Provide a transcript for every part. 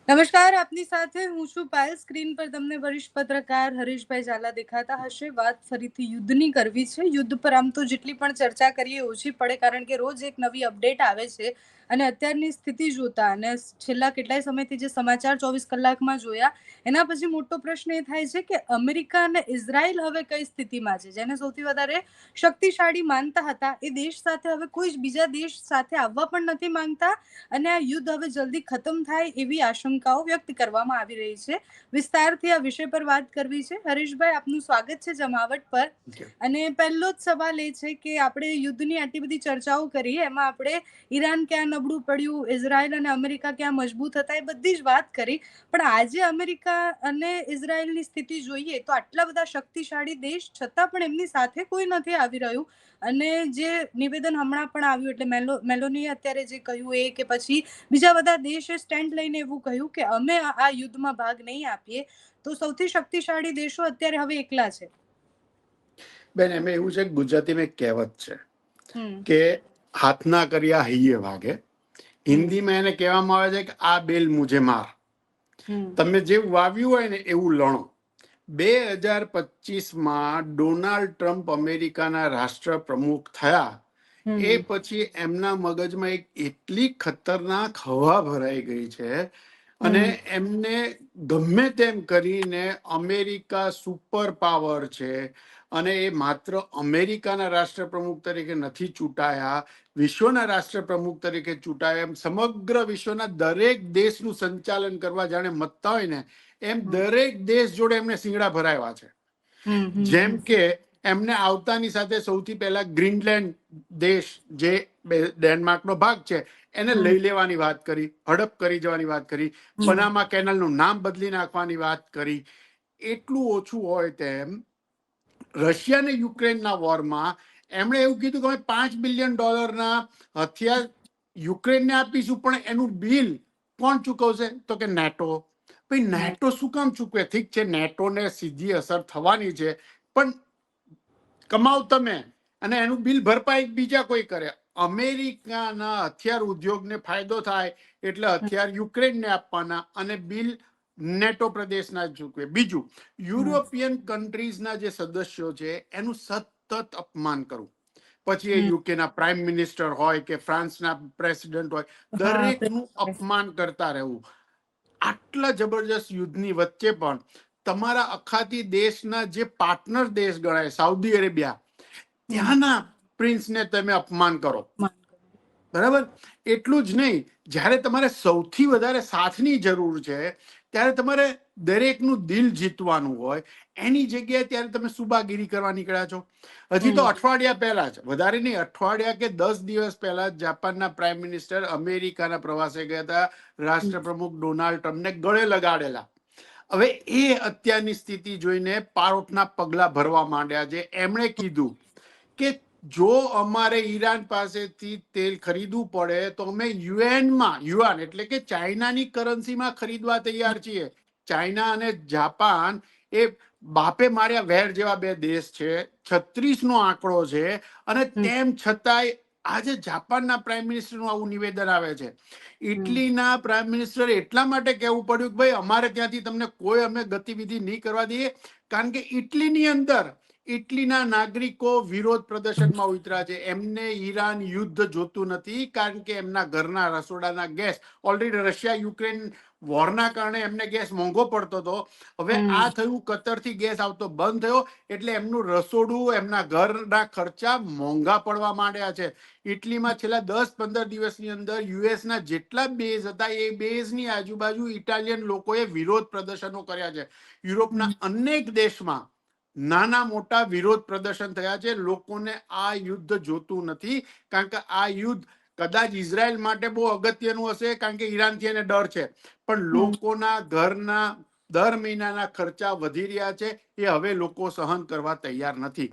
નમસ્કાર, આપની સાથે હું છું પાયલ. સ્ક્રીન પર તમને વરિષ્ઠ પત્રકાર હરીશભાઈ ઝાલા દેખાતા હશે. વાત ફરીથી યુદ્ધની કરવી છે. યુદ્ધ પર આમ તો જેટલી પણ ચર્ચા કરીએ ઓછી પડે, કારણ કે રોજ એક નવી અપડેટ આવે છે. અને અત્યારની સ્થિતિ જોતા અને છેલ્લા કેટલાય સમયથી જે સમાચાર 24 કલાકમાં જોયા, એના પછી મોટો પ્રશ્ન એ થાય છે કે અમેરિકા અને ઇઝરાયલ હવે કઈ સ્થિતિમાં છે. જેને સૌથી વધારે શક્તિશાળી માનતા હતા એ દેશ સાથે હવે કોઈ જ બીજા દેશ સાથે આવવા પણ નથી માંગતા. અને આ યુદ્ધ હવે જલ્દી ખતમ થાય એવી આશંકાઓ વ્યક્ત કરવામાં આવી રહી છે. વિસ્તારથી આ વિષય પર વાત કરવી છે. હરીશભાઈ, આપનું સ્વાગત છે જમાવટ પર. અને પહેલો જ સવાલ એ છે કે આપણે યુદ્ધની આટલી બધી ચર્ચાઓ કરી, એમાં આપણે ઈરાન ક્યાં નબળું પડ્યું, ઇઝરાયલ અને અમેરિકા ક્યાં મજબૂત હતા, એ બધી જ વાત કરી. પણ આજે અમેરિકા અને ઇઝરાયલની સ્થિતિ જોઈએ તો આટલા બધા શક્તિશાળી દેશ છતાં પણ એમની સાથે કોઈ નથી આવી રહ્યું. અને જે નિવેદન હમણાં પણ આવ્યું, એટલે મેલોનીએ અત્યારે જે કહ્યું એ, કે પછી બીજા બધા દેશે સ્ટેન્ડ લઈને એવું કહ્યું કે અમે આ યુદ્ધમાં ભાગ નહીં આપીએ, તો સૌથી શક્તિશાળી દેશો અત્યારે હવે એકલા છે. બેન, એમાં એવું છે કે ગુજરાતીમાં એક કહેવત છે હમ કે હાથના કર્યા હૈયે વાગે. હમ હિન્દીમાં એને કહેવામાં આવે છે કે આ બેલ મુझे માર. હમ તમે જેવું વાવ્યું હોય ને એવું લણો. 2025માં ડોનાલ્ડ ટ્રમ્પ અમેરિકાના રાષ્ટ્ર પ્રમુખ થયા એ હમ પછી એમના મગજમાં એક એટલી ખતરનાક હવા ભરાઈ ગઈ છે અને હમ એમને ગમે તેમ કરીને અમેરિકા સુપર પાવર છે અને એ માત્ર અમેરિકાના રાષ્ટ્રપ્રમુખ તરીકે નથી ચૂંટાયા, વિશ્વના રાષ્ટ્રપ્રમુખ તરીકે ચૂંટાયા. એમ સમગ્ર વિશ્વના દરેક દેશનું સંચાલન કરવા જાણે મતતા હોય ને એમ દરેક દેશ જોડે એમને સિંગડા ભરાયા છે. જેમ કે એમને આવતાની સાથે સૌથી પહેલા ગ્રીનલેન્ડ દેશ, જે ડેનમાર્કનો ભાગ છે, એને લઈ લેવાની વાત કરી, હડપ કરી જવાની વાત કરી, પનામા કેનાલનું નામ બદલી નાખવાની વાત કરી. એટલું ઓછું હોય તેમ રશિયા અને યુક્રેનના વોરમાં એમણે એવું કીધું કે અમે $5 બિલિયન હથિયાર યુક્રેનને આપીશું, પણ એનું બિલ કોણ ચૂકવશે? તો કે નેટો. ભાઈ, નેટો શું કામ ચૂકવે? ઠીક છે, નેટોને સીધી અસર થવાની છે, પણ કમાવ તમે અને એનું બિલ ભરપાઈ બીજા કોઈ કરે. અમેરિકાના હથિયાર ઉદ્યોગને ફાયદો થાય એટલે હથિયાર યુક્રેનને આપવાના અને બિલ નેટો પ્રદેશના જ ચૂકવે. બીજું, યુરોપિયન કન્ટ્રીઝના જે સદસ્યો છે એનું સતત અપમાન કરવું. પછી એ યુકેના પ્રાઇમ મિનિસ્ટર હોય કે ફ્રાન્સના પ્રેસિડેન્ટ હોય, દરેકનું અપમાન કરતા રહેવું. આટલા જબરજસ્ત યુદ્ધની વચ્ચે પણ તમારા અખાતી દેશના જે પાર્ટનર દેશ ગણાય, સાઉદી અરેબિયા, ત્યાંના પ્રિન્સને તમે અપમાન કરો. બરાબર? એટલું જ નહીં, જ્યારે તમારે સૌથી વધારે સાથની જરૂર છે ત્યારે તમારે દરેકનું દિલ જીતવાનું હોય, એની જગ્યાએ ત્યારે તમે સુબાગીરી કરવા નીકળ્યા છો. હજી તો અઠવાડિયા પહેલા જ, વધારે નહીં, અઠવાડિયા કે 10 દિવસ પહેલા જાપાનના પ્રાઇમ મિનિસ્ટર અમેરિકાના પ્રવાસે ગયા હતા, રાષ્ટ્રપ્રમુખ ડોનાલ્ડ ટ્રમ્પને ગળે લગાડેલા. હવે એ અત્યારની સ્થિતિ જોઈને પારોટના પગલા ભરવા માંડ્યા છે. એમણે કીધું કે જો અમારે ઈરાન પાસેથી તેલ ખરીદવું પડે તો અમે યુઆન એટલે કે ચાઇનાની કરન્સીમાં ખરીદવા તૈયાર છીએ. ચાઇના અને જાપાન એ બાપે માર્યા વેર જેવા બે દેશ છે. 36 નો આંકડો છે અને તેમ છતાંય આજે જાપાનના પ્રાઇમ મિનિસ્ટરનું આવું નિવેદન આવે છે. ઇટલીના પ્રાઇમ મિનિસ્ટર એટલા માટે કહેવું પડ્યું કે ભાઈ, અમારે ત્યાંથી તમને કોઈ અમે ગતિવિધિ નહીં કરવા દઈએ, કારણ કે ઇટલીની અંદર ઇટલીના નાગરિકો વિરોધ પ્રદર્શનમાં ઉતર્યા છે. એમને ઈરાન યુદ્ધ જોતું નથી, કારણ કે એમના ઘરના રસોડાના ગેસ, ઓલરેડી રશિયા યુક્રેન વોરના કારણે એમને ગેસ મોંઘો પડતો હતો. હવે આ થયું, કતરથી ગેસ આવતો બંધ થયો એટલે એમનું રસોડું, એમના ઘરના ખર્ચા મોંઘા પડવા માંડ્યા છે. ઇટલીમાં છેલ્લા 10-15 દિવસની અંદર યુએસના જેટલા બેઝ હતા એ બેઝની આજુબાજુ ઇટાલિયન લોકોએ વિરોધ પ્રદર્શનો કર્યા છે. યુરોપના અનેક દેશમાં નાના મોટા વિરોધ પ્રદર્શન થયા છે. લોકોને આ યુદ્ધ જોતું નથી, કારણ કે આ યુદ્ધ કદાચ ઇઝરાયલ માટે બહુ અગત્યનું હશે, કારણ કે ઈરાનથી એને ડર છે, પણ લોકોના ઘરના દર મહિનાના ખર્ચા વધી રહ્યા છે, એ હવે લોકો સહન કરવા તૈયાર નથી.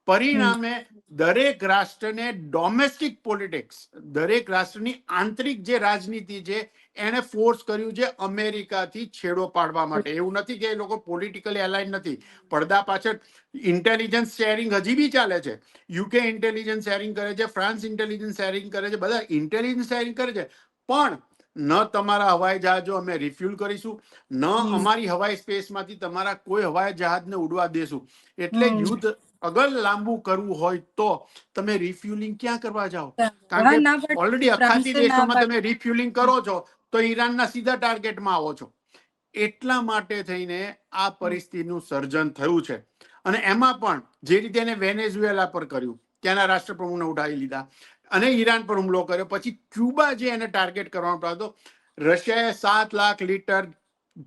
પરિણામે દરેક રાષ્ટ્રને ડોમેસ્ટિક પોલિટિક્સ, દરેક રાષ્ટ્રની આંતરિક જે રાજનીતિ છે એને ફોર્સ કર્યું છે અમેરિકાથી છેડો પાડવા માટે. એવું નથી કે એ લોકો પોલિટિકલી અલાઇન નથી, પડદા પાછળ ઇન્ટેલિજન્સ શેરિંગ હજી બી ચાલે છે. યુકે ઇન્ટેલિજન્સ શેરિંગ કરે છે, ફ્રાન્સ ઇન્ટેલિજન્સ શેરિંગ કરે છે, બધા ઇન્ટેલિજન્સ શેરિંગ કરે છે, પણ ન તમારા હવાઈ જહાજો અમે રિફ્યુલ કરીશું, ન અમારી હવાઈ સ્પેસમાંથી તમારા કોઈ હવાઈ જહાજને ઉડવા દેશું. એટલે યુદ્ધ અગર લાંબુ કરવું હોય તો તમે રિફ્યુલિંગ ક્યાં કરવા જાઓ? કારણ કે ઓલરેડી અખાતી દેશોમાં તમે રિફ્યુલિંગ કરો છો તો ઈરાનના સીધા ટાર્ગેટમાં આવો છો. એટલા માટે થઈને આ પરિસ્થિતિનું સર્જન થયું છે. અને એમાં પણ જે રીતે એને વેનેઝુએલા પર કર્યું, ત્યાંના રાષ્ટ્રપ્રમુખને ઉઠાવી લીધા, અને ઈરાન પર હુમલો કર્યો, પછી ક્યુબા જે એને ટાર્ગેટ કરવાનો હતો, રશિયાએ 7 લાખ લીટર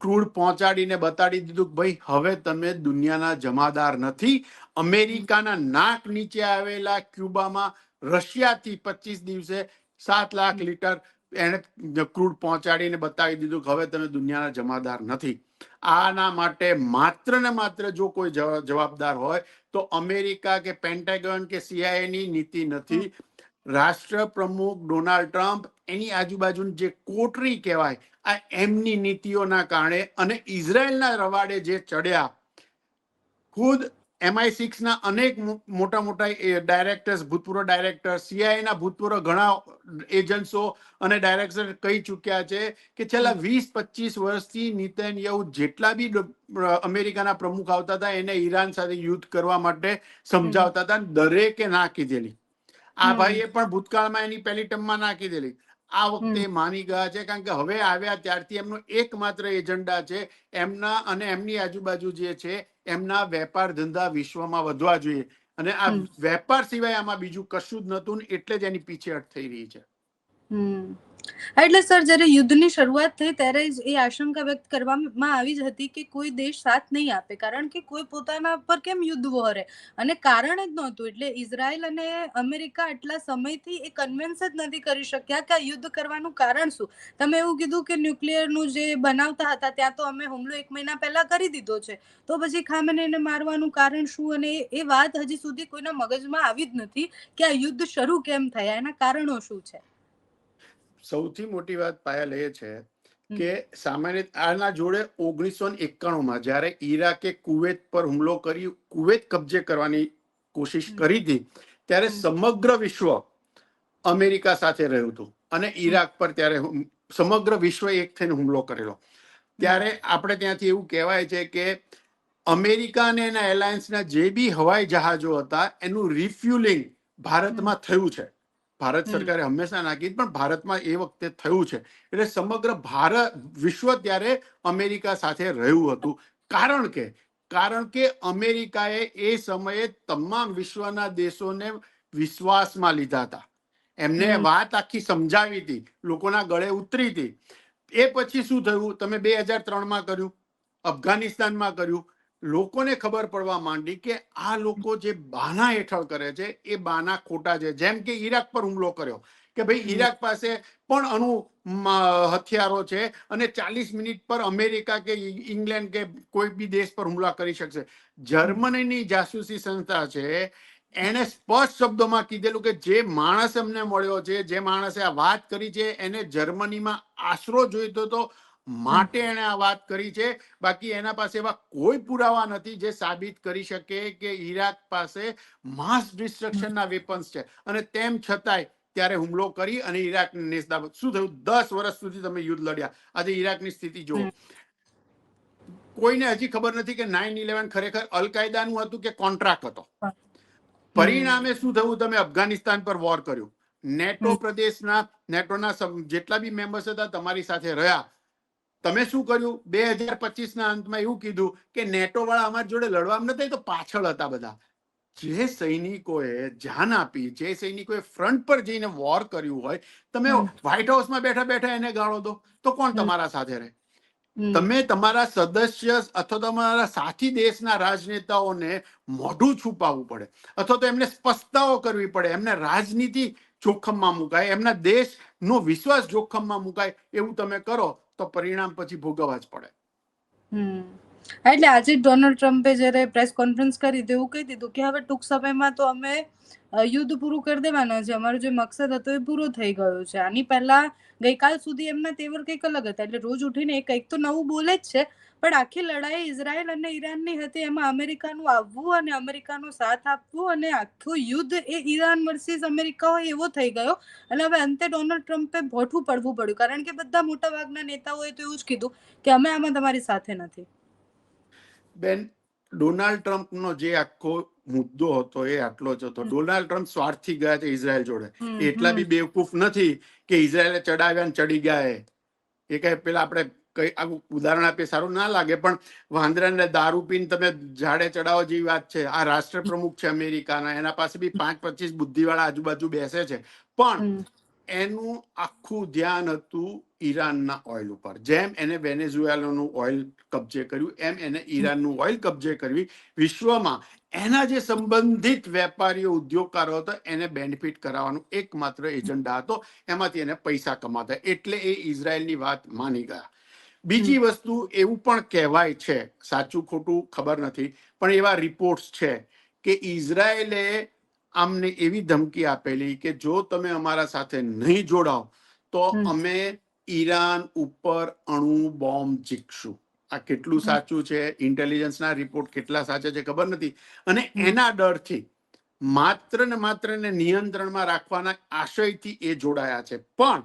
ક્રૂડ પહોંચાડીને બતાડી દીધું કે ભાઈ હવે તમે દુનિયાના જમાદાર નથી. અમેરિકાના નાક નીચે આવેલા ક્યુબામાં રશિયાથી 25 દિવસે 7 લાખ લીટર એને ક્રૂડ પહોંચાડીને બતાવી દીધું કે હવે તમે દુનિયાના જમાદાર નથી. આના માટે માત્ર ને માત્ર જો કોઈ જવાબદાર હોય તો અમેરિકા કે પેન્ટાગન કે CIA ની નીતિ નથી. રાષ્ટ્ર પ્રમુખ ડોનાલ્ડ ટ્રમ્પ, એની આજુબાજુની જે કોટરી કહેવાય, આ એમની નીતિઓના કારણે, અને ઇઝરાયલના રવાડે જે ચડ્યા, ખુદ MI6 ના અનેક મોટા મોટા ડાયરેક્ટર્સ, ભૂતપૂર્વ ડાયરેક્ટર, CIA ના ભૂતપૂર્વ ઘણા એજન્ટ્સો અને ડાયરેક્ટર કહી ચૂક્યા છે કે છેલ્લા 20-25 વર્ષથી નેતન્યાહુ જેટલા બી અમેરિકાના પ્રમુખ આવતા હતા એને ઈરાન સાથે યુદ્ધ કરવા માટે સમજાવતા હતા, દરેકે ના કીધેલી. આ ભાઈએ પણ ભૂતકાળમાં એની પહેલી ટર્મમાં ના કીધેલી. આ વખતે માની ગયા છે, કારણ કે હવે આવ્યા ત્યારથી એમનો એકમાત્ર એજન્ડા છે એમના અને એમની આજુબાજુ જે છે એમના વેપાર ધંધા વિશ્વમાં વધવા જોઈએ, અને આ વેપાર સિવાય આમાં બીજું કશું જ નતું, એટલે જ એની પીછેહટ થઈ રહી છે. એટલે સર, જ્યારે યુદ્ધની શરૂઆત થઈ ત્યારે જ એ આશંકા વ્યક્ત કરવામાં આવી જ હતી કે કોઈ દેશ સાથ નહીં આપે, કારણ કે કોઈ પોતાના પર કેમ યુદ્ધ વહોરે, અને કારણ જ નહોતું. એટલે ઇઝરાયલ અને અમેરિકા આટલા સમયથી એ કન્વિન્સ જ નથી કરી શક્યા કે આ યુદ્ધ કરવાનું કારણ શું. તમે એવું કીધું કે ન્યુક્લિયરનું જે બનાવતા હતા ત્યાં તો અમે હુમલો 1 મહિના પહેલા કરી દીધો છે, તો પછી ખામેનેઈને મારવાનું કારણ શું? અને એ વાત હજી સુધી કોઈના મગજમાં આવી જ નથી કે આ યુદ્ધ શરૂ કેમ થયા, એના કારણો શું છે. સૌથી મોટી વાત પાયલ એ છે કે સામાન્ય આના જોડે 1991માં જ્યારે ઈરાકે કુવેત પર હુમલો કરી કુવેત કબજે કરવાની કોશિશ કરી હતી, ત્યારે સમગ્ર વિશ્વ અમેરિકા સાથે રહ્યું હતું, અને ઈરાક પર ત્યારે સમગ્ર વિશ્વ એક થઈને હુમલો કરેલો. ત્યારે આપણે ત્યાંથી એવું કહેવાય છે કે અમેરિકા અને એના એલાયન્સના જે બી હવાઈ જહાજો હતા એનું રિફ્યુલિંગ ભારતમાં થયું છે. ભારત સરકારે હંમેશા ના કીધું, પણ ભારતમાં એ વખતે થયું છે. એટલે સમગ્ર વિશ્વ ત્યારે અમેરિકા સાથે રહ્યું હતું. કારણ કે અમેરિકાએ એ સમયે તમામ વિશ્વના દેશોને વિશ્વાસમાં લીધા હતા. એમને વાત આખી સમજાવી હતી, લોકોના ગળે ઉતરી હતી. એ પછી શું થયું? તમે 2003માં કર્યું, અફઘાનિસ્તાનમાં કર્યું. લોકોને ખબર પડવા માંડી કે આ લોકો જે બહાના હેઠળ કરે છે એ બહાના ખોટા છે. જેમ કે ઈરાક પર હુમલો કર્યો કે ભાઈ ઈરાક પાસે પણ અણુ હથિયારો છે અને 40 મિનિટ પર અમેરિકા કે ઇંગ્લેન્ડ કે કોઈ બી દેશ પર હુમલા કરી શકશે. જર્મનીની જાસૂસી સંસ્થા છે, એને સ્પષ્ટ શબ્દોમાં કીધેલું કે જે માણસ એમને મળ્યો છે, જે માણસે આ વાત કરી છે, એને જર્મનીમાં આશરો જોઈતો હતો, માટે એને આ વાત કરી છે. બાકી એના પાસે એવા કોઈ પુરાવા નથી જે સાબિત કરી શકે કે ઈરાક પાસે માસ ડિસ્ટ્રક્શનના વેપન્સ છે, અને તેમ છતાંય ત્યારે હુમલો કરી અને ઈરાકને નેસ્તનાબૂદ. શું થયું? 10 વર્ષ સુધી તમે યુદ્ધ લડ્યા. આજે ઈરાકની સ્થિતિ જુઓ. કોઈને હજી ખબર નથી કે 9/11 ખરેખર અલ કાયદાનું હતું કે કોન્ટ્રાક્ટ હતો. પરિણામે શું થયું? તમે અફઘાનિસ્તાન પર વોર કર્યું. નેટો પ્રદેશના, નેટોના જેટલા બી મેમ્બર્સ હતા તમારી સાથે રહ્યા. તમે શું કર્યું? 2025ના અંતમાં એવું કીધું કે નેટો વાળા અમારી જોડે લડવામાં નથી, તો પાછળ હતા બધા. જે સૈનિકોએ જાન આપી, જે સૈનિકોએ ફ્રન્ટ પર જઈને વોર કર્યું હોય, તમે વ્હાઇટ હાઉસમાં બેઠા બેઠા એને ગાળો દો તો કોણ તમારા સાથે રહે? તમે તમારા સદસ્ય અથવા તમારા સાથી દેશના રાજનેતાઓને મોઢું છુપાવવું પડે, અથવા તો એમને સ્પષ્ટતાઓ કરવી પડે, એમને રાજનીતિ જોખમમાં મુકાય, એમના દેશનો વિશ્વાસ જોખમમાં મુકાય. એવું તમે કરો તો પરિણામ પછી ભોગવવા જ પડે. એટલે આજે ડોનાલ્ડ ટ્રમ્પે જ્યારે પ્રેસ કોન્ફરન્સ કરી તો એવું કહી દીધું કે હવે ટૂંક સમયમાં તો અમે યુદ્ધ પૂરું કરી દેવાના છે, અમારો જે મકસદ હતો એ પૂરો થઈ ગયો છે. આની પહેલા ગઈકાલ સુધી એમના તેવર કંઈક અલગ હતા, એટલે રોજ ઉઠીને એ કંઈક તો નવું બોલે જ છે. પણ આખી લડાઈ ઇઝરાયલ અને ઈરાનની હતી, એમાં અમેરિકાનું આવવું અને અમેરિકાનો સાથ આપવું અને આખું યુદ્ધ એ ઈરાન વર્સિસ અમેરિકા હોય એવો થઈ ગયો. અને હવે અંતે ડોનાલ્ડ ટ્રમ્પે ભોઠવું પડવું પડ્યું, કારણ કે બધા મોટાભાગના નેતાઓએ તો એવું જ કીધું કે અમે આમાં તમારી સાથે નથી. બેન, ડોનાલ્ડ ટ્રમ્પનો જે આખો મુદ્દો હતો એ આટલો જ હતો. ડોનાલ્ડ ટ્રમ્પ સ્વાર્થથી ગયા છે ઇઝરાયલ જોડે. એટલા બી બેવકૂફ નથી કે ઇઝરાયલે ચડાવ્યા ને ચડી ગયા. એ કઈ પેલા આપણે કઈ આવું ઉદાહરણ આપીએ સારું ના લાગે, પણ વાંદરાને દારૂ પીને તમે ઝાડે ચડાવો જેવી વાત છે. આ રાષ્ટ્ર પ્રમુખ છે અમેરિકાના, એના પાસે બી 5-25 બુદ્ધિવાળા આજુબાજુ બેસે છે, પણ એનું આખું ધ્યાન હતું ઈરાનના ઓઇલ ઉપર. જેમ એને વેનેઝુએલાનું ઓઇલ કબજે કર્યું, એમ એને ઈરાનનું ઓઇલ કબજે કર્યું. વિશ્વમાં એના જે સંબંધિત વેપારીઓ ઉદ્યોગકારો હતા એને બેનિફિટ કરાવવાનો એકમાત્ર એજન્ડા હતો. એમાંથી એને પૈસા કમાતા, એટલે એ ઇઝરાયલની વાત માની ગયા. બીજી વસ્તુ એવું પણ કહેવાય છે, સાચું ખોટું ખબર નથી, પણ એવા રિપોર્ટ્સ છે કે ઇઝરાયલે આમને એવી ધમકી આપેલી કે જો તમે અમારા સાથે નહીં જોડાઓ તો અમે ઈરાન ઉપર અણુ બોમ્બ જીકશું. આ કેટલું સાચું છે, ઇન્ટેલિજન્સના રિપોર્ટ કેટલા સાચા છે ખબર નથી. અને એના ડરથી માત્ર ને માત્ર ને નિયંત્રણમાં રાખવાના આશયથી એ જોડાયા છે, પણ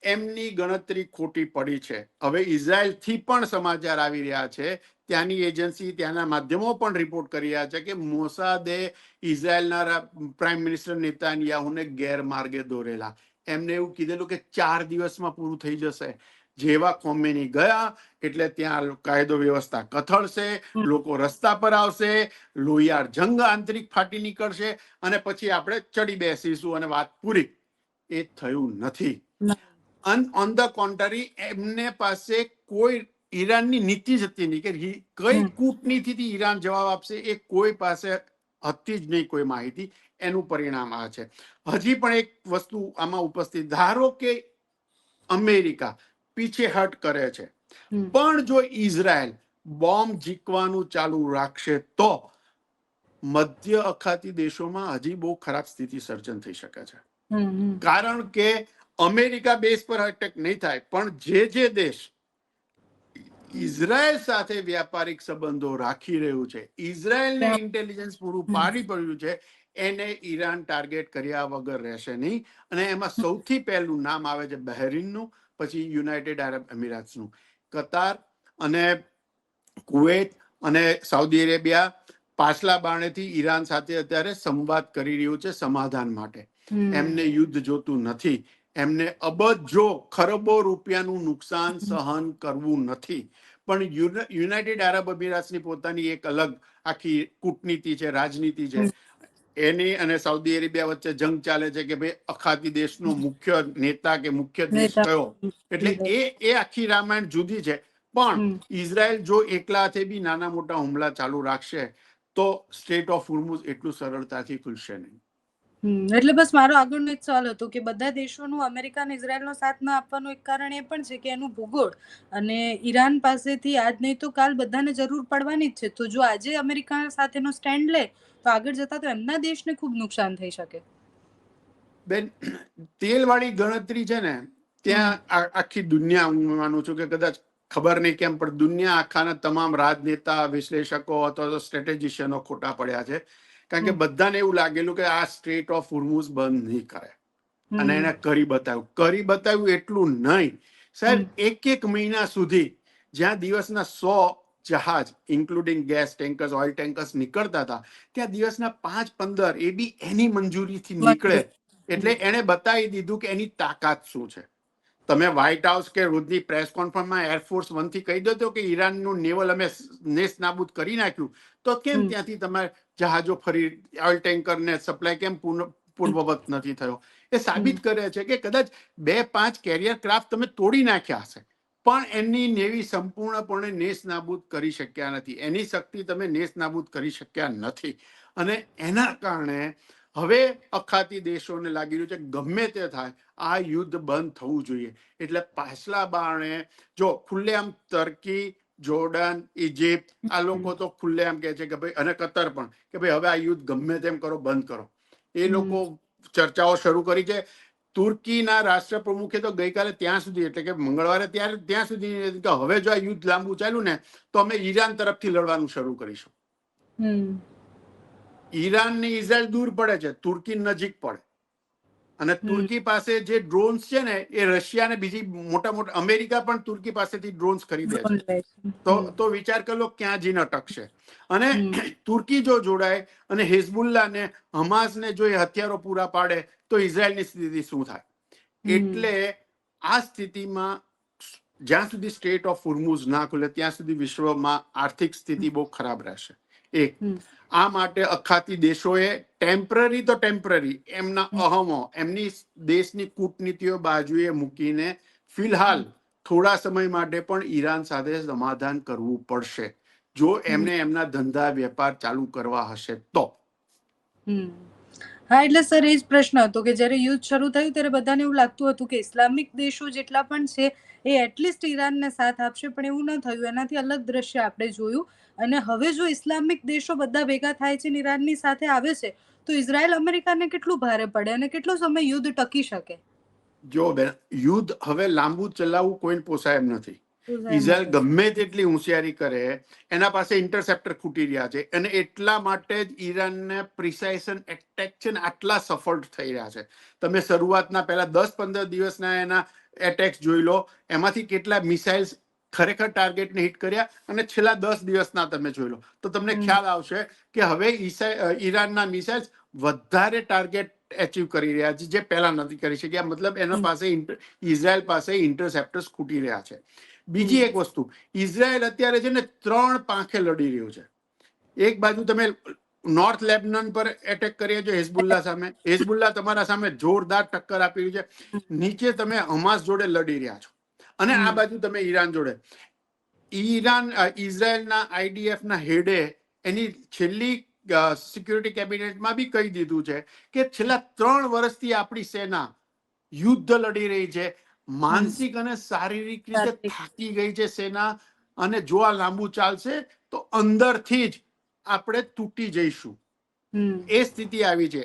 એમની ગણતરી ખોટી પડી છે. હવે ઇઝરાયલથી પણ સમાચાર આવી રહ્યા છે, ત્યાંની એજન્સી, ત્યાંના માધ્યમો પણ રિપોર્ટ કરી રહ્યા છે કે મોસાદે ઇઝરાયલના પ્રાઇમ મિનિસ્ટર નેતાન્યાહુને ગેરમાર્ગે દોરેલા. એમને એવું કીધેલું કે 4 દિવસમાં પૂરું થઈ જશે. જેવા ખોમેની ગયા એટલે ત્યાં કાયદો વ્યવસ્થા કથળશે, લોકો રસ્તા પર આવશે, લોહિયાર જંગ આંતરિક ફાટી નીકળશે અને પછી આપણે ચડી બેસીશું અને વાત પૂરી. એ થયું નથી. ઓન ધ કોન્ટ્રી, એમને પાસે કોઈ ઈરાનની નીતિ જ હતી નહીં કે કઈ કૂટનીતિથી ઈરાન જવાબ આપશે, એ કોઈ પાસે હતી જ નહીં કોઈ માહિતી. એનું પરિણામ આ છે. હજી પણ એક વસ્તુ આમાં ઉપસ્થિત, ધારો કે અમેરિકા પીછેહટ કરે છે, પણ જો ઇઝરાયલ બોમ્બ જીકવાનું ચાલુ રાખશે તો મધ્ય અખાતી દેશોમાં હજી બહુ ખરાબ સ્થિતિ સર્જન થઈ શકે છે. કારણ કે અમેરિકા બેઝ પર અટેક નહીં થાય, પણ જે દેશ ઇઝરાયલ સાથે વ્યાપારિક સંબંધો રાખી રહ્યું છે, ઇઝરાયલને ઇન્ટેલિજન્સ પૂરું પાડી પડ્યું છે, એને ઈરાન ટાર્ગેટ કર્યા વગર રહેશે નહીં. અને એમાં સૌથી પહેલું નામ આવે છે બહેરીનનું, પછી યુનાઇટેડ આરબ અમીરાત્સનું. કતાર અને કુવૈત અને સાઉદી અરેબિયા પાછલા બારણેથી ઈરાન સાથે અત્યારે સંવાદ કરી રહ્યું છે સમાધાન માટે. એમને યુદ્ધ જોતું નથી, એમને અબજો ખરબો રૂપિયાનું નુકસાન સહન કરવું નથી. પણ યુનાઇટેડ આરબ અમીરાત્સની પોતાની એક અલગ આખી કૂટનીતિ છે, રાજનીતિ છે. એની અને સાઉદી અરેબિયા વચ્ચે જંગ ચાલે છે કે ભાઈ અખાતી દેશનો મુખ્ય નેતા કે મુખ્ય દેશ કયો. એટલે એ આખી રામાયણ જુદી છે. પણ ઇઝરાયલ જો એકલા હાથે બી નાના મોટા હુમલા ચાલુ રાખશે તો સ્ટેટ ઓફ હોર્મુઝ એટલું સરળતાથી ખુલશે નહીં. એટલે બસ મારો આગળનો એક સવાલ હતો કે બધા દેશોનું અમેરિકા અને ઇઝરાયલનો સાથ ન આપવાનું એક કારણ એ પણ છે કે એનું ભૂગોળ અને ઈરાન પાસેથી આજ નહીં તો કાલ બધાને જરૂર પડવાની જ છે. તો જો આજે અમેરિકા સાથેનો સ્ટેન્ડ લે તો આગળ જતા તો એમના દેશને ખૂબ નુકસાન થઈ શકે. બેન, તેલવાળી ગણતરી છે ને, ત્યાં આખી દુનિયા, હું માનું છું કે કદાચ ખબર નહીં કેમ પણ દુનિયા આખાના તમામ રાજનેતા, વિશ્લેષકો અથવા તો સ્ટ્રેટેજિશિયનો ખોટા પડ્યા છે. કારણ કે બધાને એવું લાગેલું કે આ સ્ટ્રેટ ઓફ હોર્મુઝ બંધ નહીં કરે, અને એને કરી બતાવ્યું એટલું નહીં સાહેબ. એક મહિના સુધી જ્યાં દિવસના 100 જહાજ including gas tankers, oil tankers નીકળતા હતા, ત્યાં દિવસના 5-15 એ બી એની મંજૂરીથી નીકળે. એટલે એને બતાવી દીધું કે એની તાકાત શું છે. તમે વ્હાઇટ હાઉસ કે રોજની પ્રેસ કોન્ફરન્સમાં એરફોર્સ 1 થી કહી દો કે ઈરાનનું નેવલ અમે નેસ્ત નાબૂદ કરી નાખ્યું, તો કેમ ત્યાંથી તમારે જહાજો ફરી ઓઇલ ટેન્કરને સપ્લાય કેમ પૂર્વવત નથી થયો? એ સાબિત કરે છે કે કદાચ 2-5 કેરિયર ક્રાફ્ટ તમે તોડી નાખ્યા હશે, પણ એની નેવી સંપૂર્ણપણે નેસ્ત નાબૂદ કરી શક્યા નથી. એની શક્તિ તમે નેસ્ત નાબૂદ કરી શક્યા નથી. અને એના કારણે હવે અખાતી દેશોને લાગી રહ્યું છે ગમે તે થાય આ યુદ્ધ બંધ થવું જોઈએ. એટલે પાછલા બારણે જો ખુલ્લેઆમ તર્કી જોર્ડન, ઇજિપ્ત આ લોકો તો ખુલ્લેઆમ કહે છે કે ભાઈ, અને કતર પણ, કે ભાઈ હવે આ યુદ્ધ ગમે તેમ કરો, બંધ કરો. એ લોકો ચર્ચાઓ શરૂ કરી છે. તુર્કીના રાષ્ટ્ર પ્રમુખે તો ગઈકાલે ત્યાં સુધી, એટલે કે મંગળવારે ત્યાં સુધી કે હવે જો આ યુદ્ધ લાંબુ ચાલ્યું ને તો અમે ઈરાન તરફથી લડવાનું શરૂ કરીશું. ઈરાન ને ઇઝરાયલ દૂર પડે છે, તુર્કી નજીક પડે. અને તુર્કી પાસે જે ડ્રોન્સ છે ને એ રશિયા ને બીજી મોટા અમેરિકા પણ તુર્કી પાસેથી ડ્રોન્સ ખરીદે છે. તો વિચાર કરી લો ક્યાં જઈને અટકશે. અને તુર્કી જો જોડાય અને હિઝબુલ્લા ને હમાસ ને જો એ હથિયારો પૂરા પાડે તો ઇઝરાયલની સ્થિતિ શું થાય? એટલે આ સ્થિતિમાં જ્યાં સુધી સ્ટેટ ઓફ હોર્મુઝ ના ખુલે ત્યાં સુધી વિશ્વમાં આર્થિક સ્થિતિ બહુ ખરાબ રહેશે. એક આ માટે અખાતી દેશોએ ટેમ્પરરી એમના અહમો, એમની દેશની કૂટનીતિઓ બાજુએ મૂકીને ફિલહાલ થોડા સમય માટે પણ ઈરાન સાથે સમાધાન કરવું પડશે, જો એમને એમના ધંધા વેપાર ચાલુ કરવા હશે તો. હા, એટલે સર એ જ પ્રશ્ન હતો કે જ્યારે યુદ્ધ શરૂ થયું ત્યારે બધાને એવું લાગતું હતું કે ઇસ્લામિક દેશો જેટલા પણ છે એ એટલીસ્ટ ઈરાનને સાથ આપશે, પણ એવું ન થયું. એનાથી અલગ દ્રશ્ય આપણે જોયું. અને હવે જો ઇસ્લામિક દેશો બધા ભેગા થાય છે ને ઈરાનની સાથે આવે છે તો ઇઝરાયલ અમેરિકાને કેટલું ભારે પડે અને કેટલો સમય યુદ્ધ ટકી શકે? જો બેન, યુદ્ધ હવે લાંબુ ચલાવવું કોઈને પોસાય એમ નથી. ઇઝરાયલ ગમે તેટલી હોશિયારી કરે, એના પાસે ઇન્ટરસેપ્ટર ખૂટી રહ્યા છે, અને એટલા માટે જ ઈરાનને પ્રિસાઇઝન એટેક છે ને આટલા સફળ થઈ રહ્યા છે. તમે શરૂઆતના પહેલા 10-15 દિવસના એના એટેક્સ જોઈ લો, એમાંથી કેટલા મિસાઇલ્સ ખરેખર ટાર્ગેટને હિટ કર્યા, અને છેલ્લા 10 દિવસના તમે જોઈ લો તો તમને ખ્યાલ આવશે કે હવે ઈરાનના મિસાઇલ્સ વધારે ટાર્ગેટ એચીવ કરી રહ્યા છે જે પહેલા નથી કરી શક્યા. મતલબ એના પાસે ઇઝરાયલ પાસે ઇન્ટરસેપ્ટર્સ ખૂટી રહ્યા છે. બીજી એક વસ્તુ, ઇઝરાયલ અત્યારે છે ને 3 પાંખે લડી રહ્યું છે. એક બાજુ તમે નોર્થ લેબનન પર એટેક કરીએ છો હિઝબુલ્લા સામે, હિઝબુલ્લા તમારા સામે જોરદાર ટક્કર આપી રહ્યું છે. નીચે તમે હમાસ જોડે લડી રહ્યા છો, અને આ બાજુ તમે ઈરાન જોડે. ઇઝરાયલના આઈડીએફના હેડે એની છેલ્લી સિક્યુરિટી કેબિનેટમાં બી કહી દીધું છે કે છેલ્લા 3 વર્ષથી આપણી સેના યુદ્ધ લડી રહી છે, માનસિક અને શારીરિક રીતે થાકી ગઈ છે સેના, અને જો આ લાંબુ ચાલશે તો અંદરથી જ આપણે તૂટી જઈશું. એ સ્થિતિ આવી છે.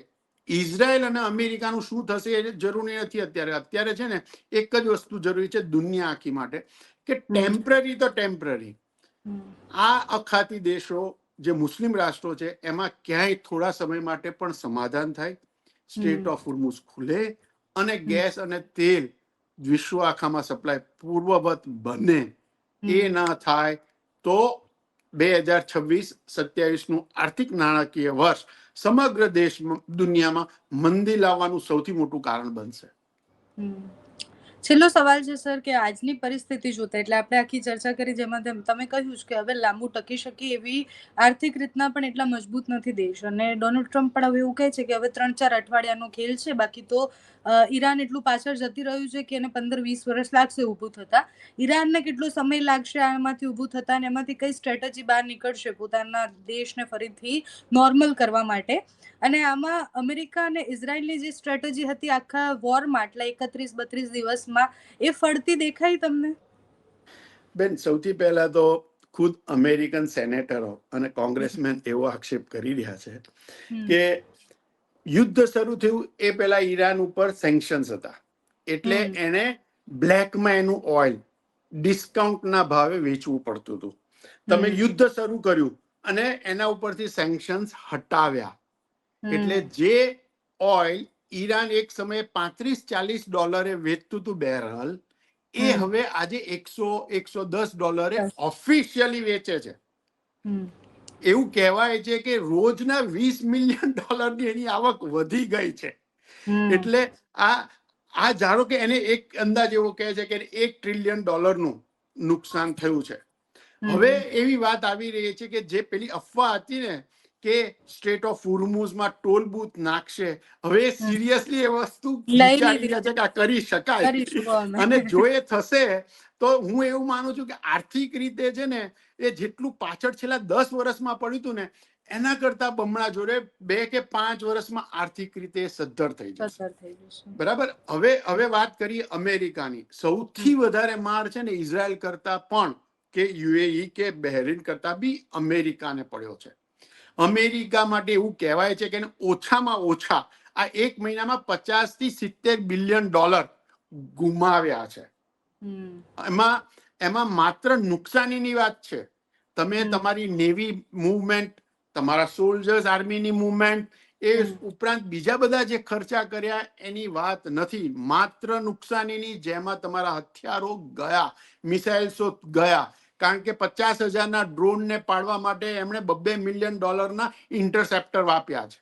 ઇઝરાયલ અને અમેરિકાનું શું થશે એ જરૂરી નથી અત્યારે. અત્યારે છે ને એક જ વસ્તુ જરૂરી છે દુનિયા આખી માટે, કે ટેમ્પરરી તો ટેમ્પરરી આ અખાતી દેશો જે મુસ્લિમ રાષ્ટ્રો છે એમાં ક્યાંય થોડા સમય માટે પણ સમાધાન થાય, સ્ટેટ ઓફ હોર્મુઝ ખુલે, અને ગેસ અને તેલ વિશ્વ આખામાં સપ્લાય પૂર્વવત બને. એ ના થાય તો 2026-27નું આર્થિક નાણાકીય વર્ષ સમગ્ર દેશ દુનિયામાં મંદી લાવવાનું સૌથી મોટું કારણ બનશે. છેલ્લો સવાલ છે સર કે આજની પરિસ્થિતિ જોતા, એટલે આપણે આખી ચર્ચા કરી જેમાં તમે કહ્યું કે હવે લાંબુ ટકી શકે એવી આર્થિક રીતના પણ એટલા મજબૂત નથી દેશ, અને ડોનાલ્ડ ટ્રમ્પ પણ હવે એવું કહે છે કે હવે 3-4 અઠવાડિયાનો ખેલ છે, બાકી તો ઈરાન એટલું પાછળ જતી રહ્યું છે કે એને 15-20 વર્ષ લાગશે ઊભું થતા. ઈરાનને કેટલો સમય લાગશે આમાંથી ઊભું થતા, અને એમાંથી કઈ સ્ટ્રેટેજી બહાર નીકળશે પોતાના દેશને ફરીથી નોર્મલ કરવા માટે? અને આમાં અમેરિકા અને ઇઝરાયલની જે સ્ટ્રેટેજી હતી આખા વોરમાં આટલા 31-32 દિવસમાં, એ ફળતી દેખાય તમને? બેન, સૌથી પહેલા તો ખુદ અમેરિકન સેનેટરો અને કોંગ્રેસમેન એવો આક્ષેપ કરી રહ્યા છે કે યુદ્ધ શરૂ થયું એ પહેલા ઈરાન ઉપર સેન્કશન્સ હતા, એટલે એને બ્લેકમાં એનું ઓઇલ ડિસ્કાઉન્ટના ભાવે વેચવું પડતું હતું. તમે યુદ્ધ શરૂ કર્યું અને એના ઉપરથી સેન્કશન્સ હટાવ્યા, એટલે જે ઓઇલ ઈરાન એક સમયે $35-40 વેચતું હતું બેરલ, એ હવે આજે $100-110 ઓફિશિયલી વેચે છે. એવું કહેવાય છે કે રોજના $20 મિલિયન એની આવક વધી ગઈ છે. એટલે આ ધારો કે એને એક અંદાજ એવો કહે છે કે $1 ટ્રિલિયન નુકસાન થયું છે. હવે એવી વાત આવી રહી છે કે જે પેલી અફવા હતી ને કે સ્ટેટ ઓફ હોર્મુઝમાં ટોલ બૂથ નાખશે, હવે સિરિયસલી એ વસ્તુ વિચારી રહ્યા છે કે આ કરી શકાય. અને જો એ થશે તો હું એવું માનું છું કે આર્થિક રીતે છે ને એ જેટલું પાછળ છેલ્લા 10 વર્ષમાં પડ્યું હતું ને એના કરતા બમણા જોડે 2 કે 5 વર્ષમાં આર્થિક રીતે સદ્ધર થઈ જશે. બરાબર. હવે વાત કરીએ અમેરિકાની. સૌથી વધારે માર છે ને ઇઝરાયલ કરતા પણ કે યુએઈ કે બહેરીન કરતા બી અમેરિકાને પડ્યો છે. અમેરિકા માટે એવું કહેવાય છે કે ઓછામાં ઓછા આ 1 મહિનામાં 50 થી 70 બિલિયન ડોલર ગુમાવ્યા છે. એમાં માત્ર નુકસાનીની વાત છે. તમે તમારી નેવી મૂવમેન્ટ, તમારા સોલ્જર્સ આર્મીની મૂવમેન્ટ, એ ઉપરાંત બીજા બધા જે ખર્ચા કર્યા એની વાત નથી. માત્ર નુકસાનીની, જેમાં તમારા હથિયારો ગયા, મિસાઇલ્સો ગયા. કારણ કે 50,000ના ડ્રોનને પાડવા માટે એમણે $2 મિલિયન ઇન્ટરસેપ્ટર વાપ્યા છે.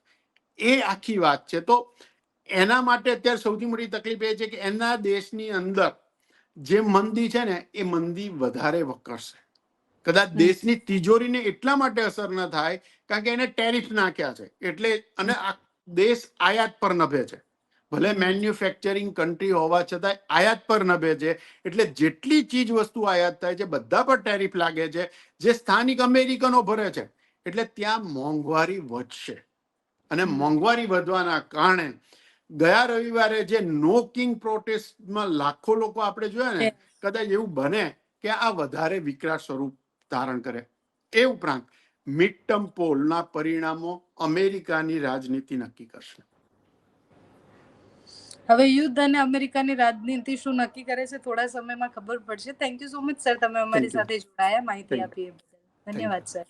એ આખી વાત છે. તો એના માટે અત્યારે સૌથી મોટી તકલીફ એ છે કે એના દેશની અંદર જે મંદી છે ને, એ મંદી વધારે વકરશે. કદાચ દેશની તિજોરીને એટલા માટે અસર ન થાય કારણ કે એને ટેરિફ નાખ્યા છે એટલે, અને આ દેશ આયાત પર નભે છે. ભલે મેન્યુફેક્ચરિંગ કન્ટ્રી હોવા છતાં આયાત પર નભે છે. એટલે જેટલી ચીજ વસ્તુ આયાત થાય છે બધા પર ટેરિફ લાગે છે, જે સ્થાનિક અમેરિકનો ભરે છે. એટલે ત્યાં મોંઘવારી વધશે. અને મોંઘવારી વધવાના કારણે ગયા રવિવારે જે નો કિંગ પ્રોટેસ્ટમાં લાખો લોકો આપણે જોયા ને, કદાચ એવું બને કે આ વધારે વિકરાળ સ્વરૂપ ધારણ કરે. એ ઉપરાંત મિડ ટર્મ પોલના પરિણામો અમેરિકાની રાજનીતિ નક્કી કરશે. હવે યુદ્ધ અને અમેરિકાની રાજનીતિ શું નક્કી કરે છે થોડા સમયમાં ખબર પડશે. Thank you so much sir, તમે અમારી સાથે જોડાયા, માહિતી આપી. ધન્યવાદ સર.